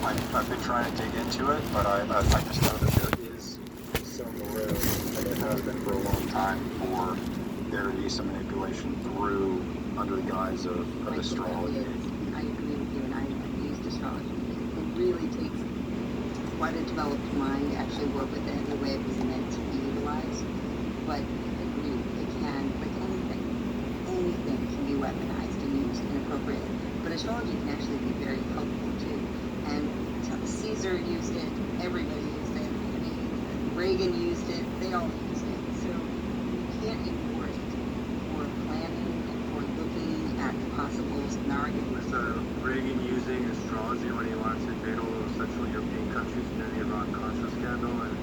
I've been trying to dig into it, but I just know that there is some room, and it has been for a long time, for there to be some manipulation through under the guise of astrology. I agree with you, and I've used astrology. It really takes quite a developed mind to actually work with it in the way it was meant to be utilized. But I agree, it can, like anything can be weaponized and used inappropriately. But astrology can actually be very helpful too. And Caesar used it, everybody used it. I mean, Reagan used it, they all used it. So you can't ignore it for planning and for looking at possible scenarios. With Reagan using astrology when he wanted to invade all those Central European countries during the Iran-Contra scandal, and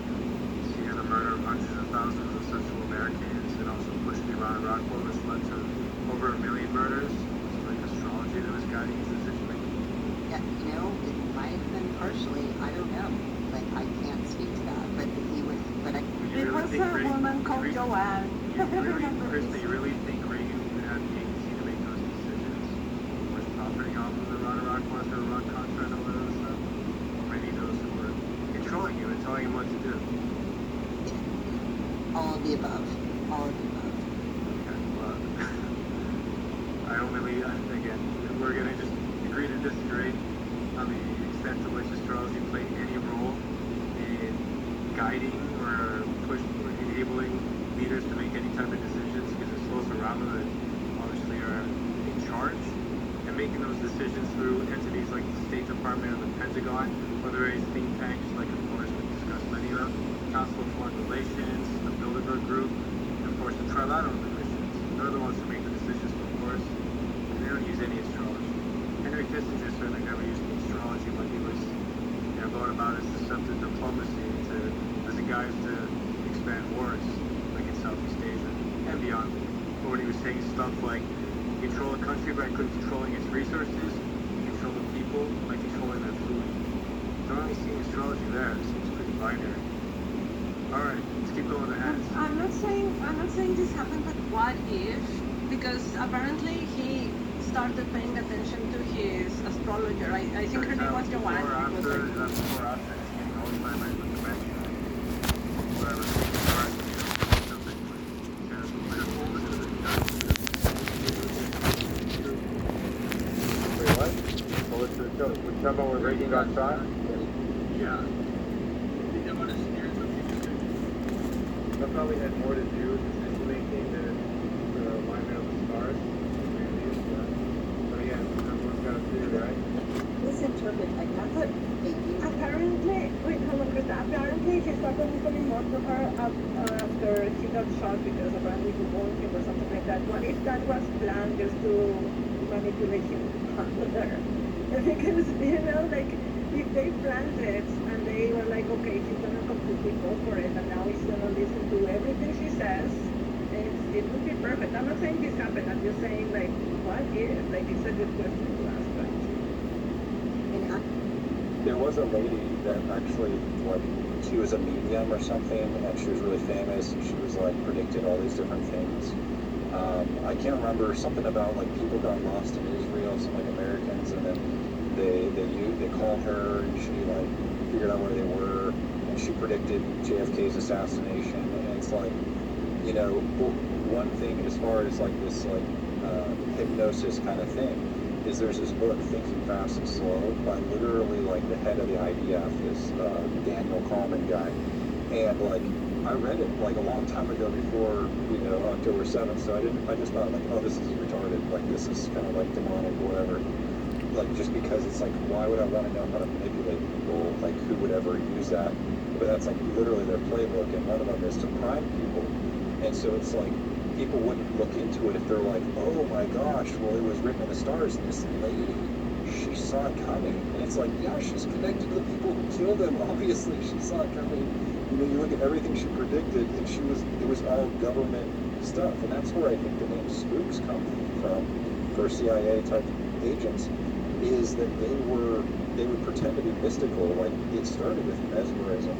seeing the murder of hundreds of thousands of Central Americans, and also pushed the Iran-Iraq war, which led to over 1 million murders. It's like astrology that was guiding his decision making. Yeah, it might have been partially, I don't know. Like, I can't speak to that, but he would, but I... It was a woman called Joanne. Krista, you really think Reagan had the agency to make those decisions? Was profiting off of the Iran-Iraq war, the Iran-Contra, and all that other stuff? Or maybe those who were controlling him and telling him what to do? All of the above. All of the above. Okay, well, I don't really, again, we're going to just agree to disagree on the extent to which astrology played any role in guiding or enabling leaders to make any type of decisions, because it's those around them that obviously are in charge and making those decisions through entities like the State Department and the Pentagon, whether it's think tanks, like of course we discussed many of them, Council of Foreign Relations, the Bilderberg Group, and of course the Trilateral Commissions. They're the ones who make the decisions, of course, and they don't use any astrology. Henry Kissinger certainly never used astrology when he was going about his deceptive diplomacy as a guise to expand wars, like in Southeast Asia and beyond. Or when he was saying stuff like control a country by controlling its resources, control the people by controlling their food. Don't really see astrology there. It seems pretty binary. Alright, let's keep going ahead. I'm not saying this happened, but what if? Because apparently he started paying attention to his astrologer. I think her name was Joanne. Before after, it's getting all the time right with the mention. Whatever. Wait, what? Well, let's go. We talk about where Reagan got shot? Yeah. That probably had more to do with decision making than the alignment of the stars. But again, everyone's got a theory, right? Misinterpret, like, that's what they use. Apparently, wait, hold on, Krista. Apparently, he started listening more to her after he got shot because apparently he warned him or something like that. What if that was planned just to manipulate him further? Because, like, if they planned it and they were like, okay, she's gonna completely go for it, and now he's gonna listen to everything she says, it would be perfect. I'm not saying this happened. I'm just saying, like, what if? Like, it's a good question to ask, right? There was a lady that actually, like, she was a medium or something, and she was really famous, and she was, like, predicted all these different things. I can't remember, something about, like, people got lost in Israel, some, like, Americans, and then they called her, and she, like, figured out where they were, and she predicted JFK's assassination, and it's like, one thing as far as, like, this, like, hypnosis kind of thing, is there's this book, Thinking Fast and Slow, by literally, like, the head of the IDF, this Daniel Coleman guy. And, like, I read it, like, a long time ago before, October 7th, so I just thought, like, oh, this is retarded, like, this is kind of, like, demonic or whatever. Like, just because it's like, why would I want to know how to manipulate people? Like, who would ever use that? But that's, like, literally their playbook, and one of them is to prime people. And so it's like, people wouldn't look into it if they're like, oh my gosh, well, it was written in the stars, and this lady, she saw it coming. And it's like, yeah, she's connected to the people who killed him. Obviously, she saw it coming. You look at everything she predicted, and it was all government stuff. And that's where I think the name spooks come from for CIA-type agents, is that they would pretend to be mystical. Like, it started with mesmerism,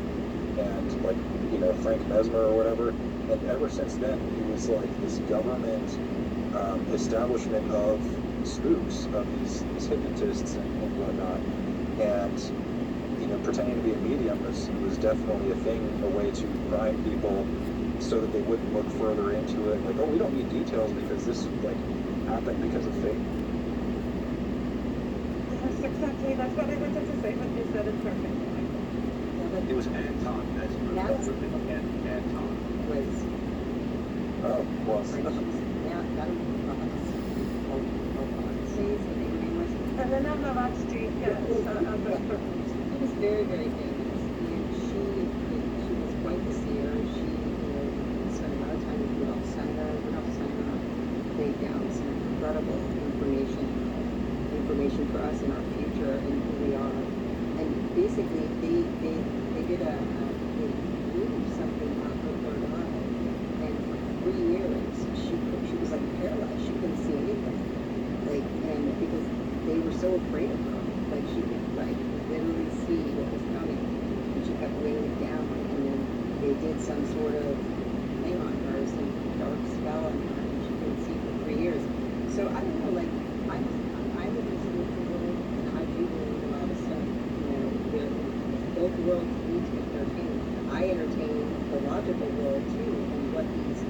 and, like, Frank Mesmer or whatever. And ever since then, he was like this government establishment of spooks, of these hypnotists and whatnot. And pretending to be a medium was definitely a thing, a way to prime people so that they wouldn't look further into it. Like, oh, we don't need details because this like happened because of fate. Yes, exactly. That's what I wanted to say, but you said it perfectly, Michael. Yeah, but It was Anton. That's That's- Anton. was Oh, well, yeah, that was Says the name was. Elena Blavatsky, yes, Albert Purpose. She was very, very famous, and she was quite the seer. She, spent a lot of time with Rudolf Steiner. Rudolf Steiner laid down some incredible information for us in our future and who we are. And basically, they did they moved something out of her eye, and for 3 years she was like paralyzed. She couldn't see anything, and because they were so afraid of her, she could literally see what was coming, and she kept weighing it down, and then they did some sort of thing on her, some dark spell on her, and she couldn't see for 3 years. So I don't know, I'm in the spiritual world, and I do believe a lot of stuff. Both worlds need to be entertained. I entertain the logical world too, and what these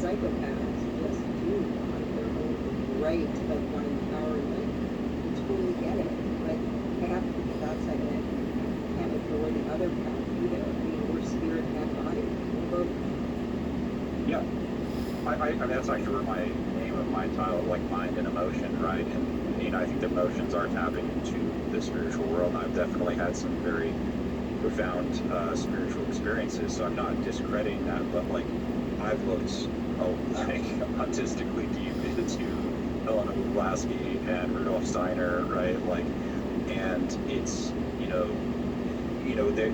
psychopaths just do on their own right of wanting power and money. I totally get it, but I have to put the dark side in it. I can't ignore the other path either. I mean, we're spirit and body. We're both. yeah. I mean, that's actually where my name of my title, like mind and emotion, right? And I think the emotions are tapping into the spiritual world. And I've definitely had some very profound spiritual experiences, so I'm not discrediting that, but I've looked autistically deep into Helena Blavatsky and Rudolf Steiner, right? And it's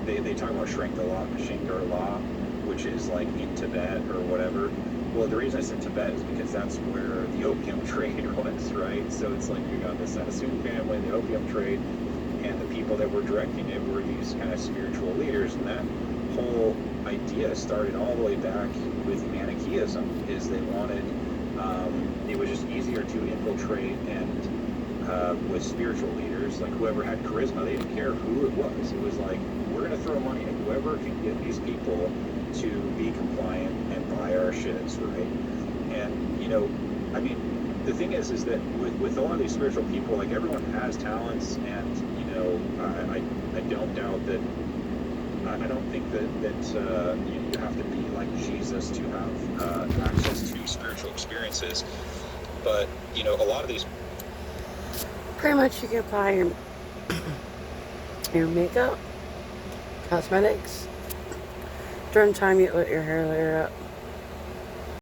they talk about Shangri-La, which is in Tibet or whatever. Well, the reason it's in Tibet is because that's where the opium trade was, right? So it's you got the Sassoon family, the opium trade, and the people that were directing it were these kind of spiritual leaders, and that whole idea started all the way back with Manichaeism. Is they wanted it was just easier to infiltrate and with spiritual leaders, whoever had charisma, they didn't care who it was. It was we're going to throw money at whoever can get these people to be compliant and buy our shits, right? And I mean, the thing is that with a lot of these spiritual people, everyone has talents, and I don't doubt that. I don't think that you have to be like Jesus to have access to spiritual experiences. But a lot of these. Pretty much you can buy your makeup, cosmetics. During the time you let your hair layer up.